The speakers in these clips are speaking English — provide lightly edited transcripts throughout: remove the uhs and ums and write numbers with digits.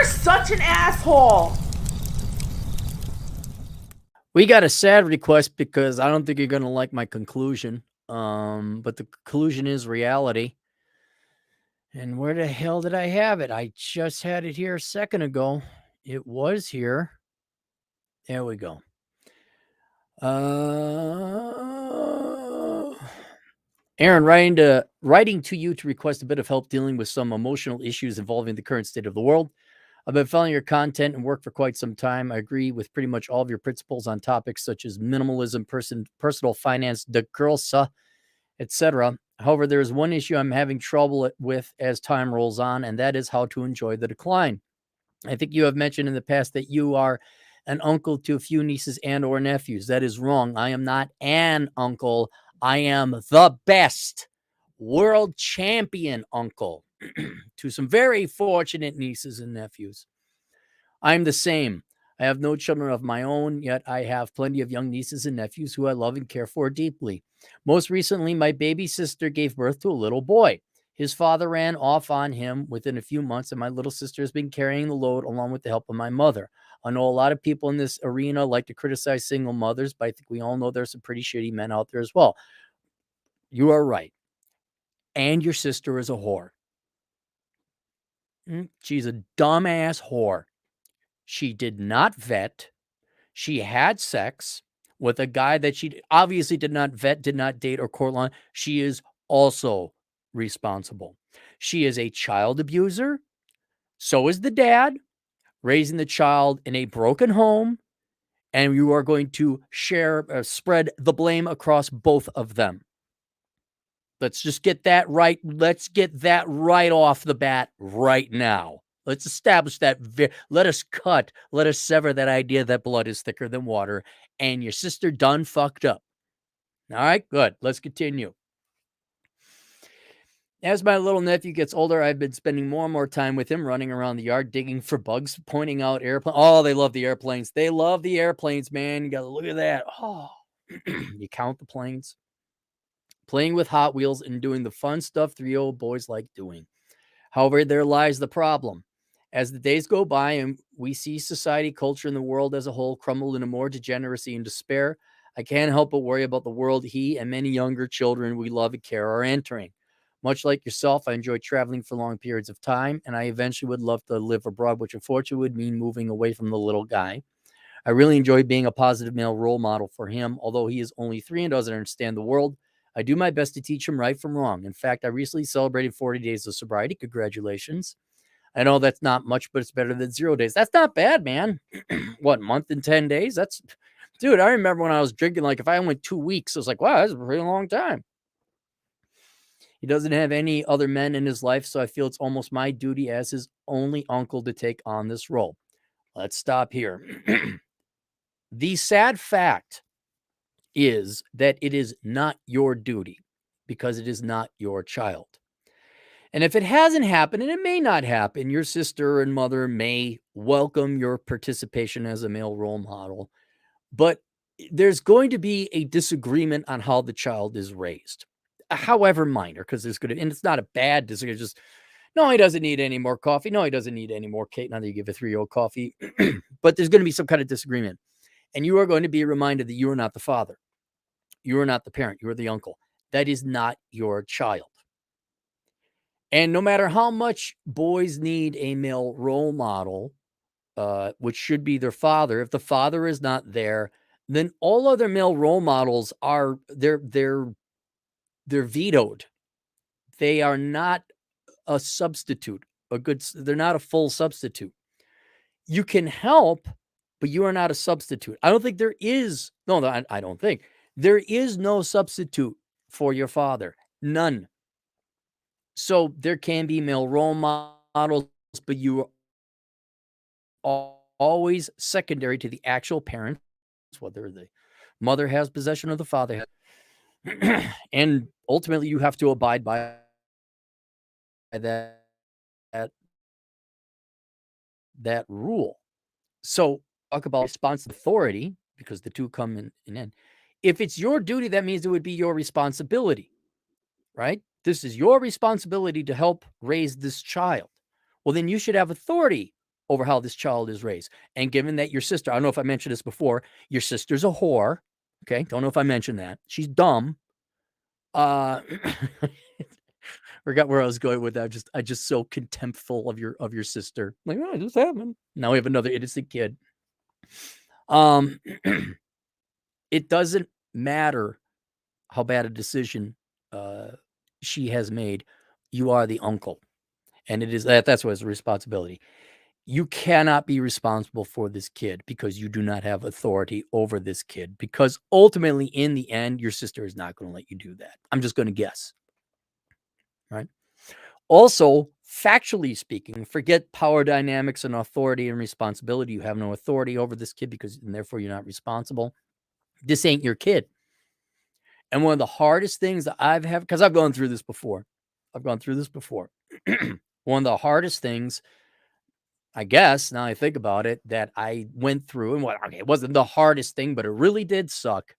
You're such an asshole. We got a sad request because I don't think you're going to like my conclusion. But the conclusion is reality. And where the hell did I have it? I just had it here a second ago. It was here. There we go. Aaron, writing to you to request a bit of help dealing with some emotional issues involving the current state of the world. I've been following your content and work for quite some time. I agree with pretty much all of your principles on topics such as minimalism, personal finance, decursa, etc. However, there is one issue I'm having trouble with as time rolls on, and that is how to enjoy the decline. I think you have mentioned in the past that you are an uncle to a few nieces and or nephews. That is wrong. I am not an uncle. I am the best world champion uncle to some very fortunate nieces and nephews. I'm the same. I have no children of my own, yet I have plenty of young nieces and nephews who I love and care for deeply. Most recently, my baby sister gave birth to a little boy. His father ran off on him within a few months, and my little sister has been carrying the load along with the help of my mother. I know a lot of people in this arena like to criticize single mothers, but I think we all know there's some pretty shitty men out there as well. You are right. And your sister is a whore. She's a dumbass whore. She did not vet. She had sex with a guy that she obviously did not vet, did not date or court line. She is also responsible. She is a child abuser. So is the dad, raising the child in a broken home. And you are going to spread the blame across both of them. Let's just get that right. Let's get that right off the bat right now. Let's establish that. Let us sever that idea that blood is thicker than water and your sister done fucked up. All right, good. Let's continue. As my little nephew gets older, I've been spending more and more time with him, running around the yard, digging for bugs, pointing out airplanes. Oh, they love the airplanes. They love the airplanes, man. You got to look at that. Oh, you count the planes. Playing with Hot Wheels and doing the fun stuff 3-year-old boys like doing. However, there lies the problem. As the days go by and we see society, culture, and the world as a whole crumble into more degeneracy and despair, I can't help but worry about the world he and many younger children we love and care are entering. Much like yourself, I enjoy traveling for long periods of time, and I eventually would love to live abroad, which unfortunately would mean moving away from the little guy. I really enjoy being a positive male role model for him, although he is only 3 and doesn't understand the world. I do my best to teach him right from wrong. In fact, I recently celebrated 40 days of sobriety. Congratulations. I know that's not much, but it's better than 0 days. That's not bad, man. What, month and 10 days? Dude, I remember when I was drinking, like if I went 2 weeks, I was like, wow, that's a pretty long time. He doesn't have any other men in his life, so I feel it's almost my duty as his only uncle to take on this role. Let's stop here. The sad fact is that it is not your duty because it is not your child. And if it hasn't happened, and it may not happen, your sister and mother may welcome your participation as a male role model, but there's going to be a disagreement on how the child is raised, however minor, because there's going to, and it's not a bad disagreement, just, no, he doesn't need any more coffee. No, he doesn't need any more cake. Now that you give a 3-year-old coffee, but there's going to be some kind of disagreement. And you are going to be reminded that you are not the father. You are not the parent. You are the uncle. That is not your child. And no matter how much boys need a male role model, which should be their father, if the father is not there, then all other male role models are they're vetoed. They are not a substitute. They're not a full substitute. You can help, but you are not a substitute. I don't think there is. No, I don't think there is no substitute for your father. None. So there can be male role models, but you are always secondary to the actual parents, whether the mother has possession or the father has. And ultimately, you have to abide by that, that rule. So talk about responsibility authority, because the two come in end. If it's your duty, that means it would be your responsibility, right? This is your responsibility to help raise this child. Well, then you should have authority over how this child is raised. And given that your sister, I don't know if I mentioned this before, your sister's a whore. Okay. Don't know if I mentioned that. She's dumb. Forgot where I was going with that. I just so contemptful of your sister. Like, oh, just happened. Now we have another innocent kid. It doesn't matter how bad a decision she has made. You are the uncle, and it is that's what is a responsibility. You cannot be responsible for this kid because you do not have authority over this kid, because ultimately in the end your sister is not going to let you do that. I'm just going to guess. Right? Also, factually speaking, forget power dynamics and authority and responsibility. You have no authority over this kid and therefore you're not responsible. This ain't your kid. And one of the hardest things that because I've gone through this before. One of the hardest things, I guess, now I think about it, that I went through, and it wasn't the hardest thing, but it really did suck.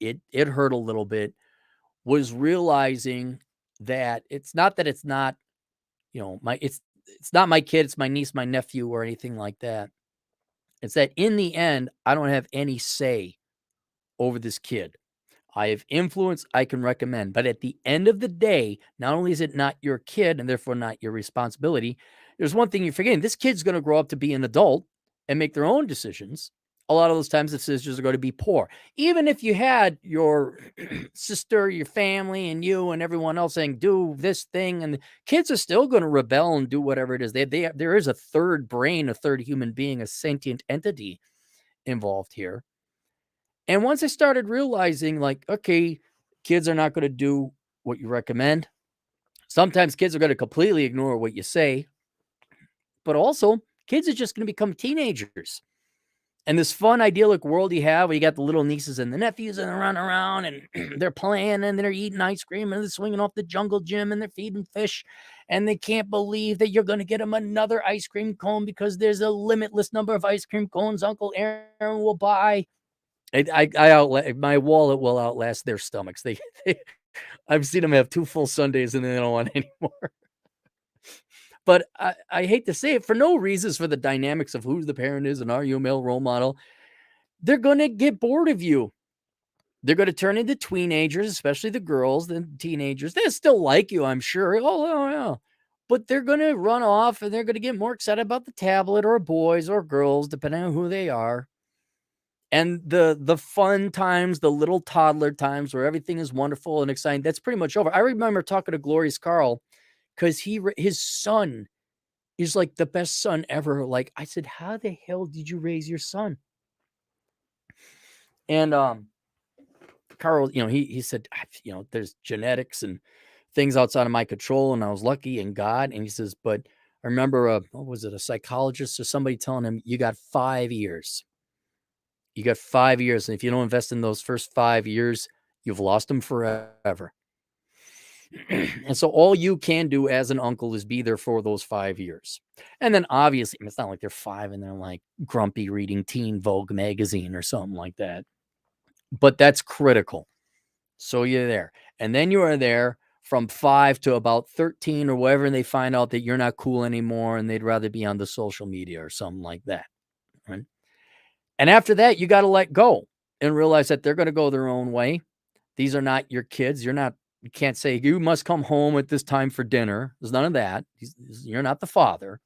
It hurt a little bit, was realizing that it's not, it's not my kid, it's my niece, my nephew, or anything like that. It's that in the end, I don't have any say over this kid. I have influence, I can recommend. But at the end of the day, not only is it not your kid and therefore not your responsibility, there's one thing you're forgetting. This kid's going to grow up to be an adult and make their own decisions. A lot of those times the decisions are going to be poor. Even if you had your sister, your family, and you and everyone else saying, do this thing, and the kids are still going to rebel and do whatever it is. There is a third brain, a third human being, a sentient entity involved here. And once I started realizing, like, okay, kids are not going to do what you recommend. Sometimes kids are going to completely ignore what you say. But also, kids are just going to become teenagers. And this fun, idyllic world you have where you got the little nieces and the nephews and they're running around and they're playing and they're eating ice cream and they're swinging off the jungle gym and they're feeding fish. And they can't believe that you're going to get them another ice cream cone because there's a limitless number of ice cream cones Uncle Aaron will buy. My wallet will outlast their stomachs. I've seen them have 2 full Sundays and they don't want anymore. But I hate to say it, for no reasons, for the dynamics of who the parent is and are you a male role model, they're going to get bored of you. They're going to turn into teenagers, especially the girls, the teenagers. They still like you, I'm sure. Oh, yeah. But they're going to run off and they're going to get more excited about the tablet or boys or girls, depending on who they are. And the fun times, the little toddler times where everything is wonderful and exciting, that's pretty much over. I remember talking to Glorious Carl because his son is like the best son ever. Like, I said, how the hell did you raise your son? And Carl, he said, there's genetics and things outside of my control, and I was lucky in God. And he says, but I remember what was it, a psychologist or somebody telling him, you got 5 years. You got 5 years, and if you don't invest in those first 5 years, you've lost them forever. And so all you can do as an uncle is be there for those 5 years. And then obviously, it's not like they're 5 and they're like grumpy reading Teen Vogue magazine or something like that. But that's critical. So you're there. And then you are there from 5 to about 13 or whatever, and they find out that you're not cool anymore and they'd rather be on the social media or something like that. Right? And after that, you got to let go and realize that they're going to go their own way. These are not your kids. You can't say, you must come home at this time for dinner. There's none of that. You're not the father.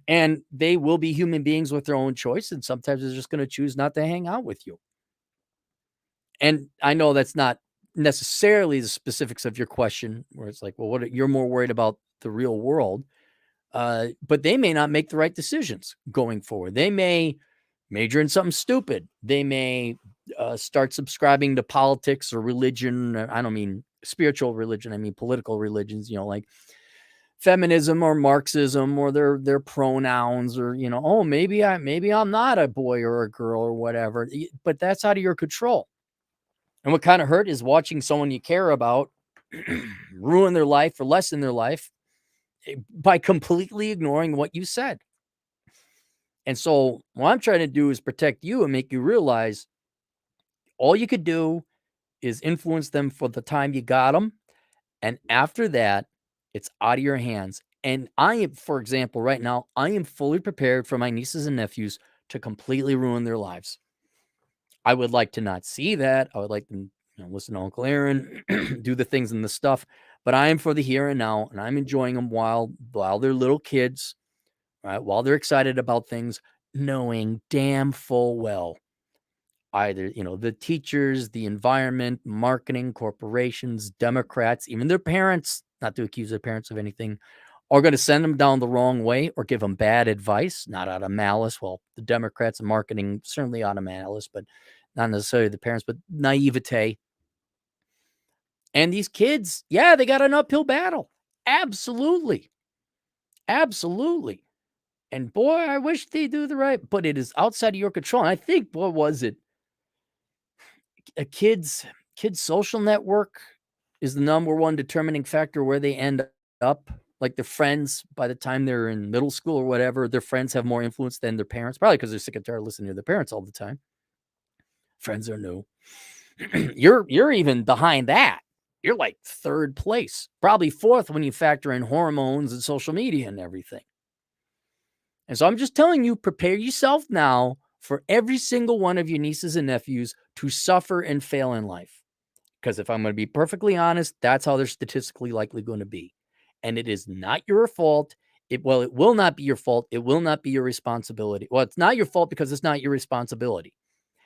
And they will be human beings with their own choice. And sometimes they're just going to choose not to hang out with you. And I know that's not necessarily the specifics of your question, where it's like, well, you're more worried about the real world. But they may not make the right decisions going forward. They may major in something stupid. They may start subscribing to politics or religion. I don't mean spiritual religion. I mean political religions, like feminism or Marxism or their pronouns, or, maybe I'm not a boy or a girl or whatever, but that's out of your control. And what kind of hurt is watching someone you care about ruin their life or lessen their life by completely ignoring what you said. And so what I'm trying to do is protect you and make you realize all you could do is influence them for the time you got them. And after that, it's out of your hands. And I am, for example, right now, I am fully prepared for my nieces and nephews to completely ruin their lives. I would like to not see that. I would like them, listen to Uncle Aaron, do the things and the stuff. But I am for the here and now, and I'm enjoying them while they're little kids, right? While they're excited about things, knowing damn full well either, the teachers, the environment, marketing, corporations, Democrats, even their parents, not to accuse their parents of anything, are going to send them down the wrong way or give them bad advice, not out of malice. Well, the Democrats and marketing certainly out of malice, but not necessarily the parents, but naivete. And these kids, yeah, they got an uphill battle. Absolutely. Absolutely. And boy, I wish they do the right, but it is outside of your control. And I think, what was it? A kid's social network is the number one determining factor where they end up. Like, their friends, by the time they're in middle school or whatever, their friends have more influence than their parents, probably because they're sick and tired of listening to their parents all the time. Friends are new. You're even behind that. You're like third place, probably fourth when you factor in hormones and social media and everything. And so I'm just telling you, prepare yourself now for every single one of your nieces and nephews to suffer and fail in life. Because if I'm going to be perfectly honest, that's how they're statistically likely going to be. And it is not your fault. It will not be your fault. It will not be your responsibility. Well, it's not your fault because it's not your responsibility.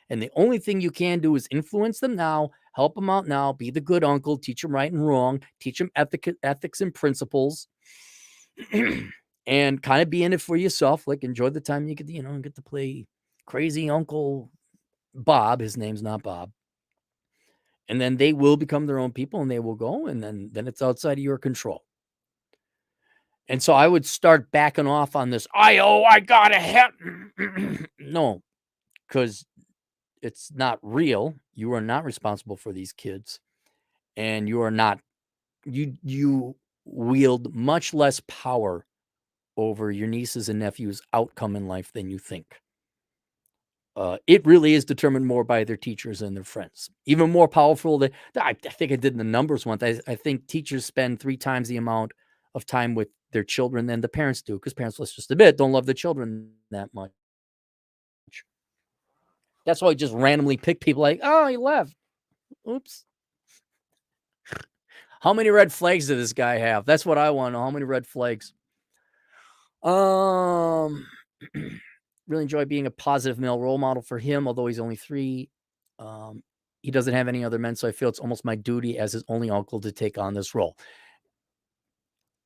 And the only thing you can do is influence them now, help them out now, be the good uncle, teach them right and wrong, teach them ethics and principles, and kind of be in it for yourself. Like, enjoy the time you get to play crazy Uncle Bob. His name's not Bob. And then they will become their own people and they will go, and then it's outside of your control. And so I would start backing off on this. I gotta have no, because it's not real. You are not responsible for these kids, and you are not. You wield much less power over your nieces and nephews' outcome in life than you think. It really is determined more by their teachers and their friends. Even more powerful than I think I did the numbers once. I think teachers spend 3 times the amount of time with their children than the parents do, because parents, let's just admit, don't love the children that much. That's why I just randomly pick people like, oh, he left. Oops. How many red flags does this guy have? That's what I want to know. How many red flags? Really enjoy being a positive male role model for him, although he's only 3. He doesn't have any other men, so I feel it's almost my duty as his only uncle to take on this role.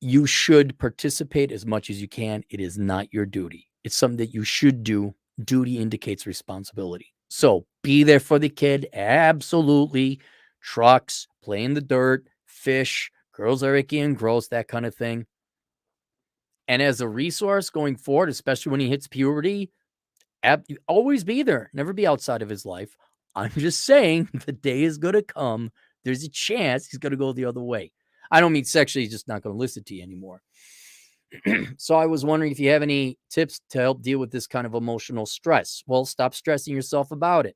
You should participate as much as you can. It is not your duty. It's something that you should do. Duty indicates responsibility. So be there for the kid. Absolutely. Trucks, play in the dirt, fish, girls are icky and gross, that kind of thing. And as a resource going forward, especially when he hits puberty, always be there. Never be outside of his life. I'm just saying the day is going to come. There's a chance he's going to go the other way. I don't mean sexually. He's just not going to listen to you anymore. So I was wondering if you have any tips to help deal with this kind of emotional stress. Well, stop stressing yourself about it.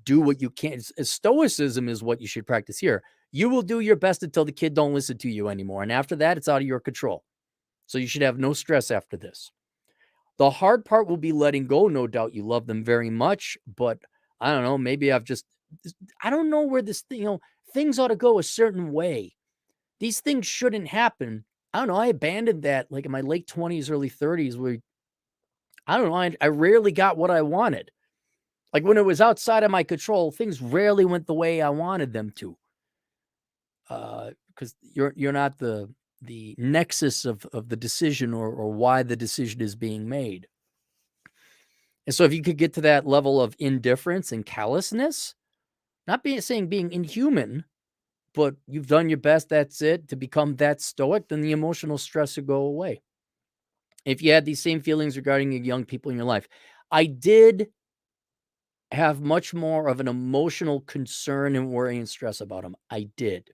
Do what you can. Stoicism is what you should practice here. You will do your best until the kid don't listen to you anymore. And after that, it's out of your control. So you should have no stress after this. The hard part will be letting go. No doubt you love them very much, but I don't know. Maybe I don't know where this thing, things ought to go a certain way. These things shouldn't happen. I don't know. I abandoned that like in my late 20s, early 30s, where I don't know. I rarely got what I wanted. Like, when it was outside of my control, things rarely went the way I wanted them to. Because you're not the nexus of the decision or why the decision is being made. And so if you could get to that level of indifference and callousness, not saying being inhuman, but you've done your best, that's it, to become that stoic, then the emotional stress would go away. If you had these same feelings regarding your young people in your life, I did have much more of an emotional concern and worry and stress about them. I did.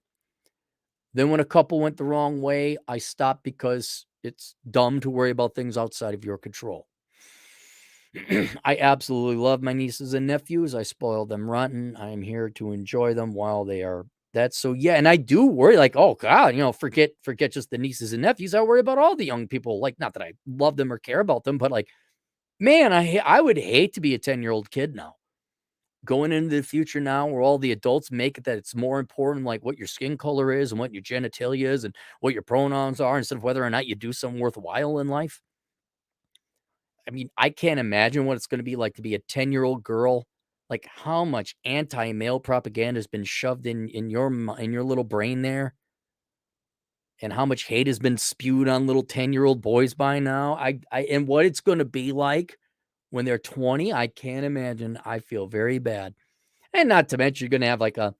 Then when a couple went the wrong way, I stopped because it's dumb to worry about things outside of your control. I absolutely love my nieces and nephews. I spoil them rotten. I am here to enjoy them while they are That's so yeah, and I do worry, like, oh god, forget just the nieces and nephews. I worry about all the young people. Like, not that I love them or care about them, but like, man, I would hate to be a 10-year-old kid now. Going into the future now where all the adults make it that it's more important, like what your skin color is and what your genitalia is and what your pronouns are instead of whether or not you do something worthwhile in life. I mean, I can't imagine what it's going to be like to be a 10-year-old girl. Like how much anti-male propaganda has been shoved in in your little brain there, and how much hate has been spewed on little 10-year-old boys by now. I and what it's going to be like when they're 20, I can't imagine. I feel very bad. And not to mention you're going to have like a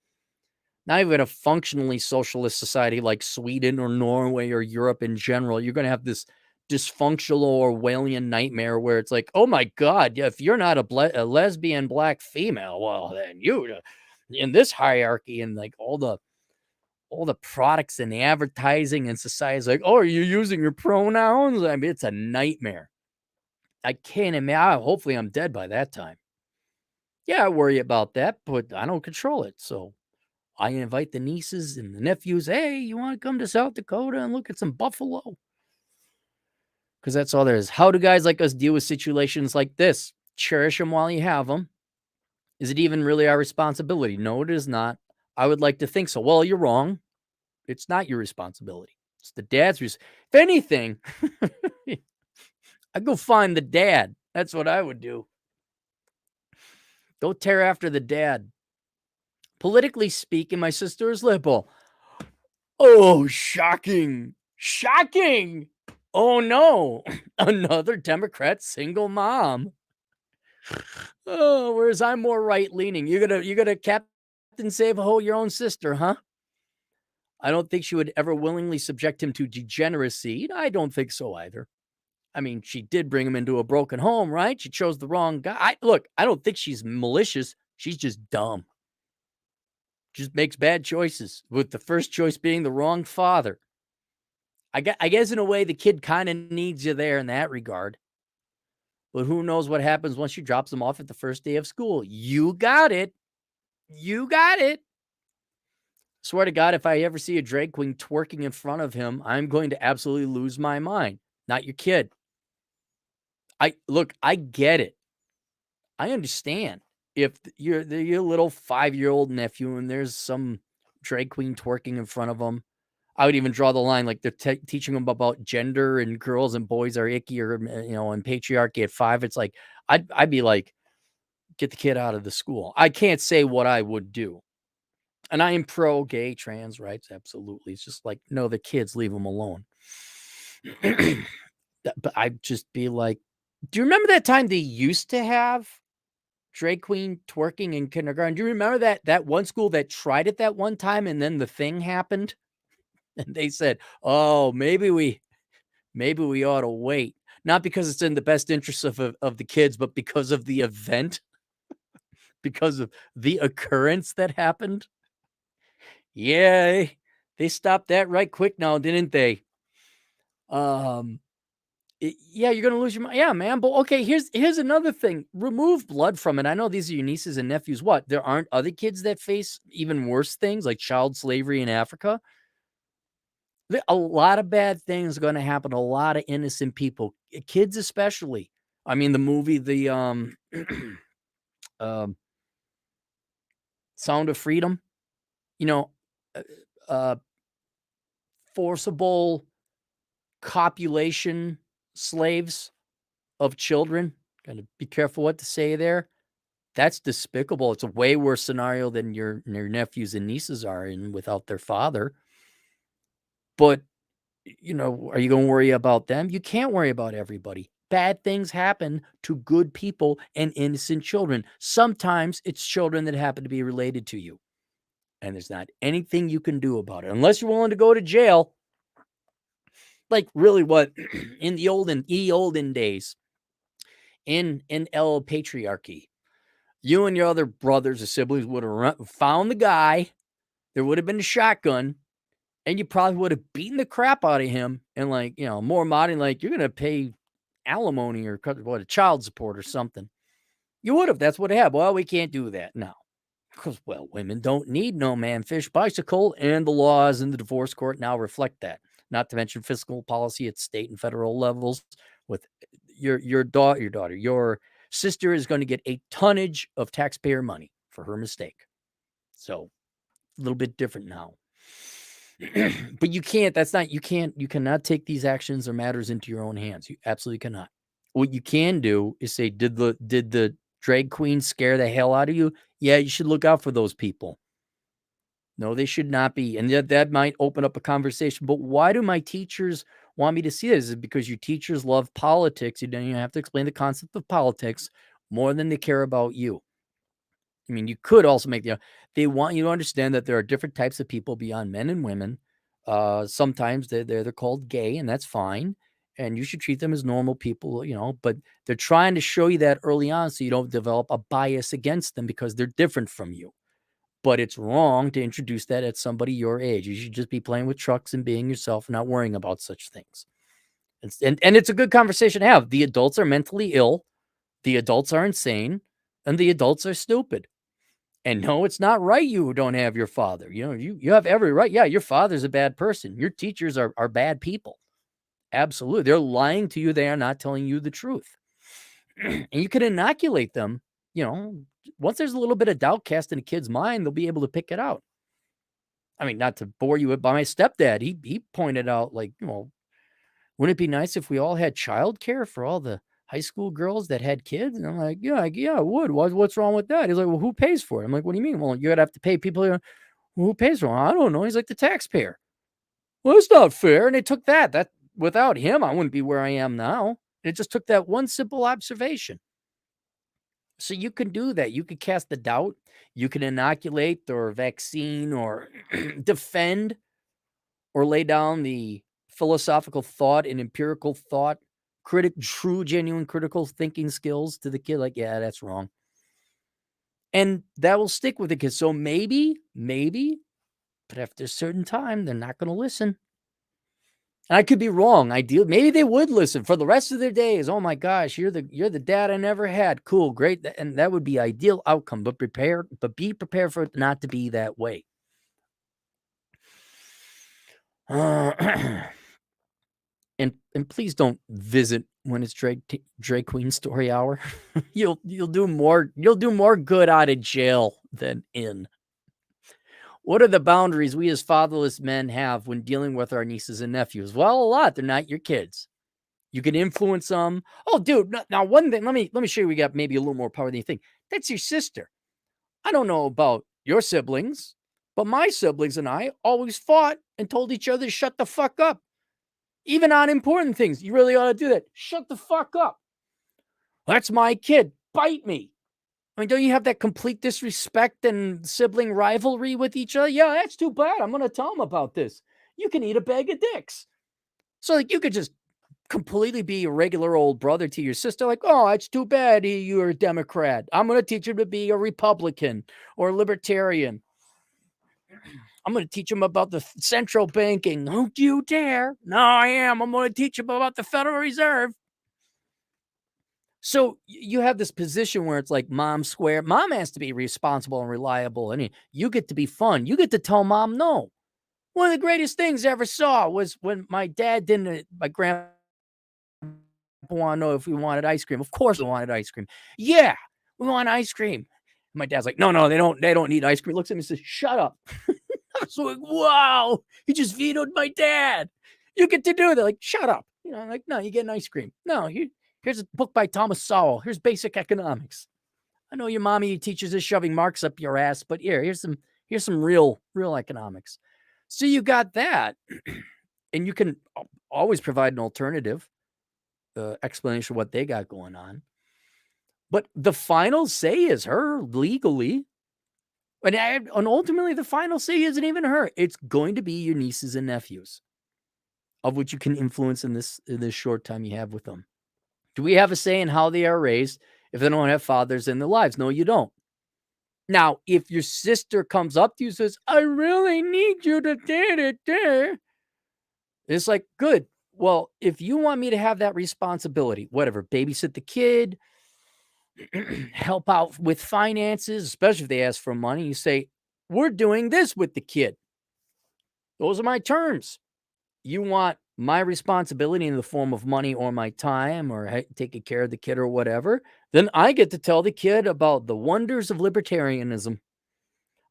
not even a functionally socialist society like Sweden or Norway or Europe in general. You're going to have this dysfunctional Orwellian nightmare where it's like, oh my God, yeah, if you're not a lesbian black female, well, then you in this hierarchy and like all the products and the advertising and society's like, oh, are you using your pronouns? I mean, it's a nightmare. I can't imagine. Hopefully, I'm dead by that time. Yeah, I worry about that, but I don't control it. So I invite the nieces and the nephews. Hey, you want to come to South Dakota and look at some buffalo? Because that's all there is. How do guys like us deal with situations like this? Cherish them while you have them. Is it even really our responsibility? No, it is not. I would like to think so. Well, you're wrong. It's not your responsibility. It's the dad's If anything, I'd go find the dad. That's what I would do. Go tear after the dad. Politically speaking, my sister is liberal. Oh, shocking. Shocking. Oh no. Another Democrat single mom. Oh, whereas I'm more right leaning. You're gonna Captain Save-A-Ho your own sister, huh? I don't think she would ever willingly subject him to degeneracy. I don't think so either. I mean, she did bring him into a broken home, right? She chose the wrong guy. I don't think she's malicious. She's just dumb. Just makes bad choices, with the first choice being the wrong father. I guess in a way, the kid kind of needs you there in that regard. But who knows what happens once she drops him off at the first day of school? You got it. You got it. Swear to God, if I ever see a drag queen twerking in front of him, I'm going to absolutely lose my mind. Not your kid. I get it. I understand if your little 5-year-old nephew and there's some drag queen twerking in front of them. I would even draw the line like they're teaching them about gender and girls and boys are icky or and patriarchy at 5. It's like I'd be like, get the kid out of the school. I can't say what I would do, and I am pro gay trans rights. Absolutely, it's just like no, the kids leave them alone. But I'd just be like, do you remember that time they used to have drag queen twerking in kindergarten? Do you remember that one school that tried it that one time and then the thing happened? And they said, "Oh, maybe we ought to wait." Not because it's in the best interest of the kids, but because of the event, because of the occurrence that happened. Yeah, they stopped that right quick now, didn't they? Um, yeah, you're gonna lose your mind. Yeah, man. But okay, here's another thing. Remove blood from it. I know these are your nieces and nephews. What? There aren't other kids that face even worse things like child slavery in Africa. A lot of bad things are gonna happen to a lot of innocent people, kids especially. I mean, the movie, um, Sound of Freedom, you know, uh, uh, forcible copulation slaves of children. Gotta be careful what to say there. That's despicable. It's a way worse scenario than your nephews and nieces are in without their father. But are you gonna worry about them? You can't worry about everybody. Bad things happen to good people and innocent children. Sometimes it's children that happen to be related to you, and there's not anything you can do about it unless you're willing to go to jail. Like really, what in the olden days in El Patriarchy, you and your other brothers or siblings would have found the guy. There would have been a shotgun. And you probably would have beaten the crap out of him and, like, more modern, like, you're gonna pay alimony or a child support or something. You would have. That's what happened. Well, we can't do that. No. Because, well, women don't need no man, fish, bicycle, and the laws in the divorce court now reflect that. Not to mention fiscal policy at state and federal levels. With your sister is going to get a tonnage of taxpayer money for her mistake. So a little bit different now. But you cannot take these actions or matters into your own hands. You absolutely cannot. What you can do is say, did the drag queen scare the hell out of you? Yeah, you should look out for those people. No, they should not be. And that might open up a conversation. But why do my teachers want me to see this? Is it because your teachers love politics? You don't even have to explain the concept of politics more than they care about you. I mean, you could also make they want you to understand that there are different types of people beyond men and women. Sometimes they're called gay, and that's fine. And you should treat them as normal people, but they're trying to show you that early on so you don't develop a bias against them because they're different from you. But it's wrong to introduce that at somebody your age. You should just be playing with trucks and being yourself, not worrying about such things. And it's a good conversation to have. The adults are mentally ill, the adults are insane, and the adults are stupid. And no, it's not right you don't have your father. You have every right. Yeah, your father's a bad person. Your teachers are bad people. Absolutely. They're lying to you. They are not telling you the truth. And you can inoculate them, once there's a little bit of doubt cast in a kid's mind, they'll be able to pick it out. I mean, not to bore you, but my stepdad, he pointed out, like, wouldn't it be nice if we all had childcare for all the high school girls that had kids? And I'm like, yeah, it would. What's wrong with that? He's like, well, who pays for it? I'm like, what do you mean? Well, you're gonna have to pay people. Who pays for it? I don't know. He's like, the taxpayer. Well, that's not fair. And it took that without him, I wouldn't be where I am now. It just took that one simple observation. So you can do that. You can cast the doubt. You can inoculate or vaccine or defend or lay down the philosophical thought and empirical thought, true, genuine critical thinking skills to the kid. Like, yeah, that's wrong. And that will stick with the kid. So maybe, but after a certain time, they're not going to listen. And I could be wrong. Maybe they would listen for the rest of their days. Oh my gosh, you're the dad I never had. Cool, great. And that would be ideal outcome, but be prepared for it not to be that way. And please don't visit when it's drag queen story hour. You'll do more good out of jail than in. What are the boundaries we as fatherless men have when dealing with our nieces and nephews? Well, a lot. They're not your kids. You can influence them. Oh, dude. Now, one thing. Let me show you. We got maybe a little more power than you think. That's your sister. I don't know about your siblings, but my siblings and I always fought and told each other to shut the fuck up. Even on important things. You really ought to do that. Shut the fuck up. That's my kid. Bite me. I mean, don't you have that complete disrespect and sibling rivalry with each other? Yeah, that's too bad. I'm going to tell them about this. You can eat a bag of dicks. So, like, you could just completely be a regular old brother to your sister. Like, oh, it's too bad you're a Democrat. I'm going to teach him to be a Republican or a Libertarian. I'm going to teach him about the central banking. Don't you dare. No, I am. I'm going to teach him about the Federal Reserve. So you have this position where it's like mom square. Mom has to be responsible and reliable. And you get to be fun. You get to tell mom no. One of the greatest things I ever saw was when my grandpa wanted to know if we wanted ice cream. Of course we wanted ice cream. Yeah, we want ice cream. My dad's like, no, they don't need ice cream. Looks at me and says, shut up. I was like, wow, he just vetoed my dad. You get to do that. Like, shut up. I'm like, no, you get an ice cream. No, here's a book by Thomas Sowell. Here's Basic Economics. I know your mommy teaches us shoving marks up your ass, but here's some real economics. So you got that, and you can always provide an alternative explanation of what they got going on. But the final say is her legally. And ultimately, the final say isn't even her. It's going to be your nieces and nephews, of which you can influence in this short time you have with them. Do we have a say in how they are raised if they don't have fathers in their lives? No, you don't. Now, if your sister comes up to you and says, I really need you to do, it's like, good. Well, if you want me to have that responsibility, whatever, babysit the kid, help out with finances, especially if they ask for money. You say, we're doing this with the kid. Those are my terms. You want my responsibility in the form of money or my time or taking care of the kid or whatever, then I get to tell the kid about the wonders of libertarianism.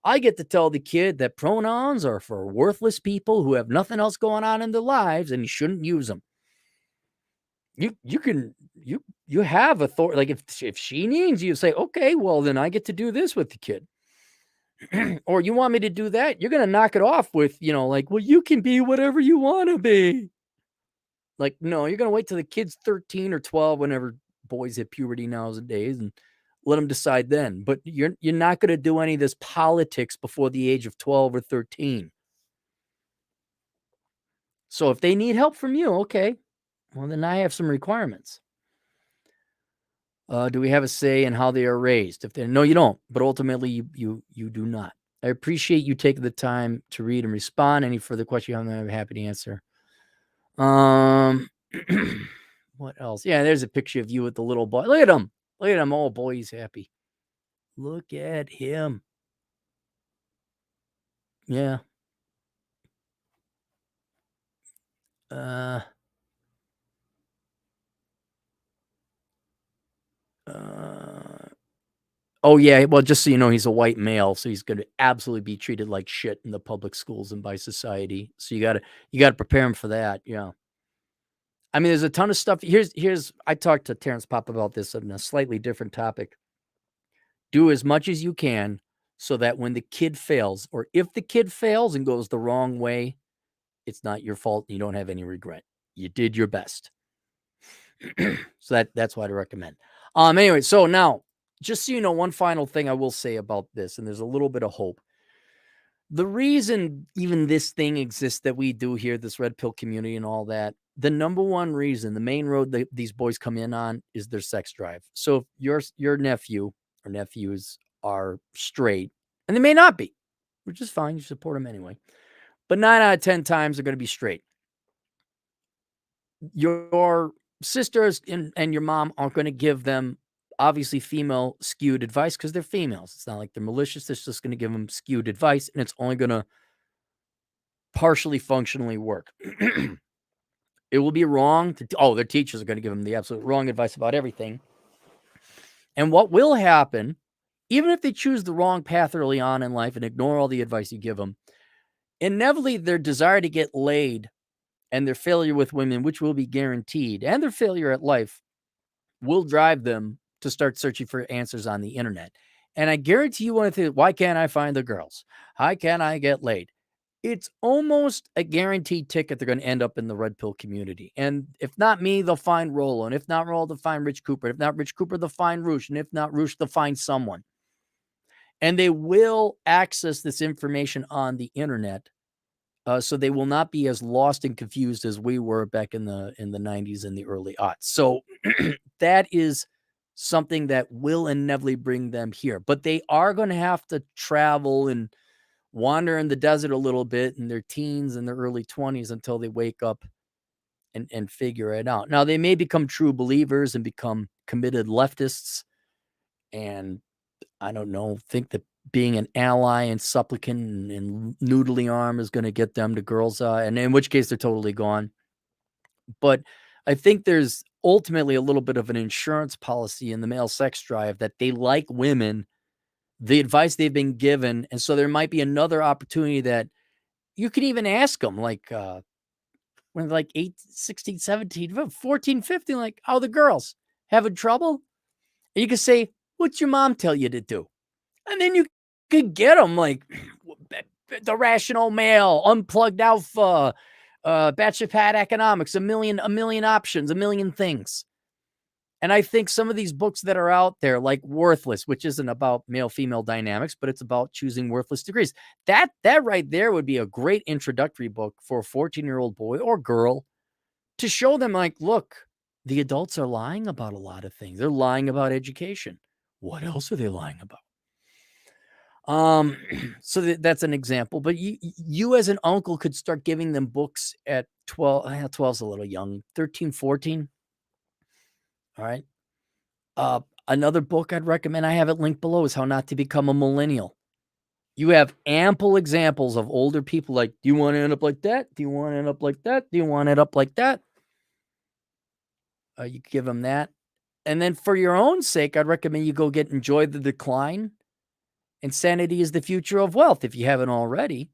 I get to tell the kid that pronouns are for worthless people who have nothing else going on in their lives and you shouldn't use them. You have authority. Like if she needs you, say, okay, well then I get to do this with the kid. Or you want me to do that, you're gonna knock it off with, like, well, you can be whatever you want to be. Like, no, you're gonna wait till the kid's 13 or 12, whenever boys hit puberty nowadays, and let them decide then. But you're not gonna do any of this politics before the age of 12 or 13. So if they need help from you, okay, well then I have some requirements. Do we have a say in how they are raised? If they no, you don't. But ultimately, you do not. I appreciate you taking the time to read and respond. Any further question you have, I'm happy to answer. What else? Yeah, there's a picture of you with the little boy. Look at him. Look at him. Oh boy, he's happy. Look at him. Yeah. Uh. Oh yeah. Well, just so you know, he's a white male, so he's going to absolutely be treated like shit in the public schools and by society. So you gotta prepare him for that. Yeah. I mean, there's a ton of stuff. Here's I talked to Terrence Pop about this on a slightly different topic. Do as much as you can so that when the kid fails, or if the kid fails and goes the wrong way, it's not your fault. You don't have any regret. You did your best. So that's what I recommend. Anyway, so now, just so you know, one final thing I will say about this, and there's a little bit of hope. The reason even this thing exists that we do here, this red pill community and all that, the number one reason, the main road that these boys come in on is their sex drive. So if your nephew or nephews are straight, and they may not be, which is fine, you support them anyway, but 9 out of 10 times they're going to be straight. Your sisters and your mom aren't going to give them obviously female skewed advice because they're females. It's not like they're malicious. It's just going to give them skewed advice, and it's only going to partially functionally work. It will be wrong their teachers are going to give them the absolute wrong advice about everything. And what will happen, even if they choose the wrong path early on in life and ignore all the advice you give them, inevitably their desire to get laid and their failure with women, which will be guaranteed, and their failure at life will drive them to start searching for answers on the internet. And I guarantee you one thing, why can't I find the girls? How can I get laid? It's almost a guaranteed ticket they're going to end up in the red pill community. And if not me, they'll find Rolo. And if not Rolo, they'll find Rich Cooper. If not Rich Cooper, they'll find Roosh. And if not Roosh, they'll find someone. And they will access this information on the internet. So they will not be as lost and confused as we were back in the 90s and the early aughts. So that is something that will inevitably bring them here. But they are going to have to travel and wander in the desert a little bit in their teens and their early 20s until they wake up and figure it out. Now, they may become true believers and become committed leftists and, I don't know, think that being an ally and supplicant and noodly arm is going to get them to girls, and in which case they're totally gone. But I think there's ultimately a little bit of an insurance policy in the male sex drive that they like women, the advice they've been given. And so there might be another opportunity that you can even ask them, like, when like 8, 16, 17, 14, 15, like, how the girls having trouble? And you can say, what's your mom tell you to do? And then you could get them like the rational male, unplugged alpha, bachelor pad economics, a million options, a million things. And I think some of these books that are out there, like Worthless, which isn't about male-female dynamics, but it's about choosing worthless degrees. That right there would be a great introductory book for a 14-year-old boy or girl to show them, like, look, the adults are lying about a lot of things. They're lying about education. What else are they lying about? So that's an example, but you as an uncle could start giving them books at 12. 12's a little young, 13, 14. All right. Another book I'd recommend, I have it linked below, is How Not to Become a Millennial. You have ample examples of older people like, "Do you wanna end up like that? Do you wanna end up like that? Do you wanna end up like that?" You give them that. And then for your own sake, I'd recommend you go get Enjoy the Decline. Insanity is the Future of Wealth, if you haven't already.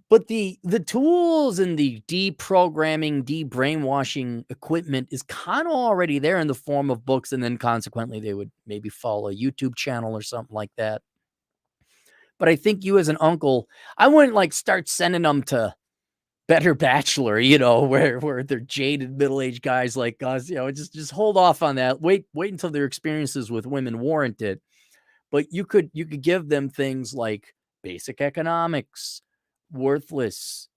But the tools and the deprogramming, de-brainwashing equipment is kinda already there in the form of books, and then consequently, they would maybe follow a YouTube channel or something like that. But I think you as an uncle, I wouldn't, like, start sending them to Better Bachelor, where they're jaded middle-aged guys like us, just hold off on that. Wait until their experiences with women warrant it. But you could give them things like Basic Economics, Worthless,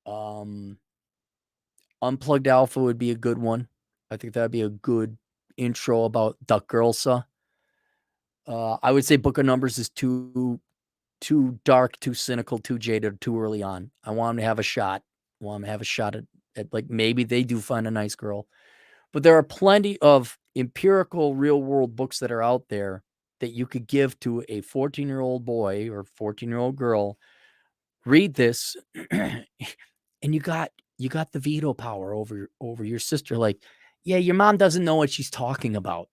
um, Unplugged Alpha would be a good one. I think that'd be a good intro about Duck Girlsa. I would say Book of Numbers is too dark, too cynical, too jaded, too early on. I want 'em to have a shot. I want 'em to have a shot at, like, maybe they do find a nice girl. But there are plenty of empirical real world books that are out there that you could give to a 14-year-old boy or 14-year-old girl. Read this, and you got the veto power over your sister, like, "Yeah, your mom doesn't know what she's talking about."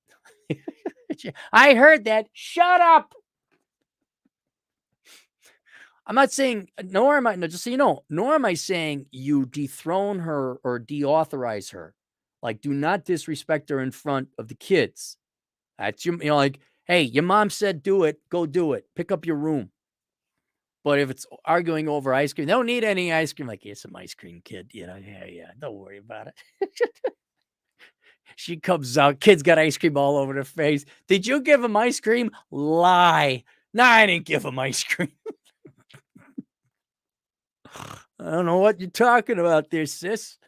"I heard that. Shut up." I'm not saying nor am I no, just so you know, nor am I saying you dethrone her or deauthorize her. Like, do not disrespect her in front of the kids. That's like, "Hey, your mom said do it, go do it. Pick up your room." But if it's arguing over ice cream, they don't need any ice cream. Like, "Here's some ice cream, kid." Yeah, yeah, don't worry about it. She comes out, kid's got ice cream all over their face. "Did you give him ice cream?" Lie. "No, I didn't give him ice cream." "I don't know what you're talking about there, sis."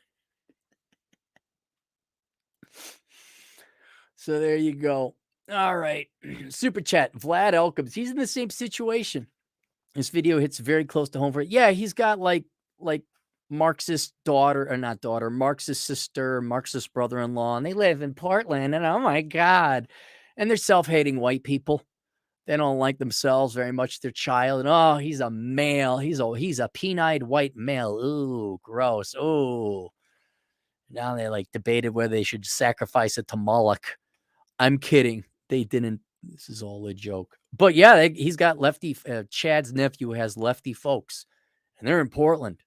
So there you go. All right. Super chat. Vlad Elkins. He's in the same situation. This video hits very close to home for it. Yeah, he's got like Marxist daughter or not daughter, Marxist sister, Marxist brother-in-law, and they live in Portland. And oh my God. And they're self-hating white people. They don't like themselves very much, their child. And oh, he's a male. He's a peen-eyed white male. Ooh, gross. Ooh. Now they like debated whether they should sacrifice it to Moloch. I'm kidding. They didn't. This is all a joke. But yeah, he's got lefty. Chad's nephew has lefty folks, and they're in Portland.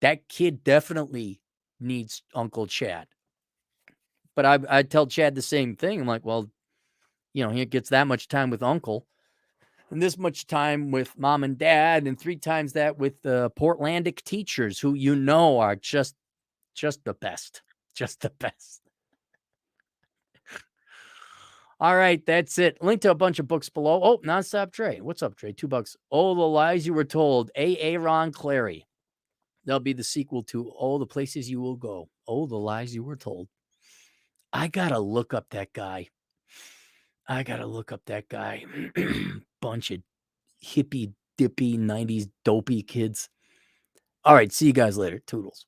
That kid definitely needs Uncle Chad. But I tell Chad the same thing. I'm like, well, he gets that much time with Uncle, and this much time with Mom and Dad, and 3 times that with the Portlandic teachers, who are just the best, just the best. All right, that's it. Link to a bunch of books below. Oh, Nonstop Dre. What's up, Dre? $2. Oh, the Lies You Were Told. Ron Clary. That'll be the sequel to Oh, the Places You Will Go. Oh, the Lies You Were Told. I gotta look up that guy. Bunch of hippie, dippy, 90s dopey kids. All right, see you guys later. Toodles.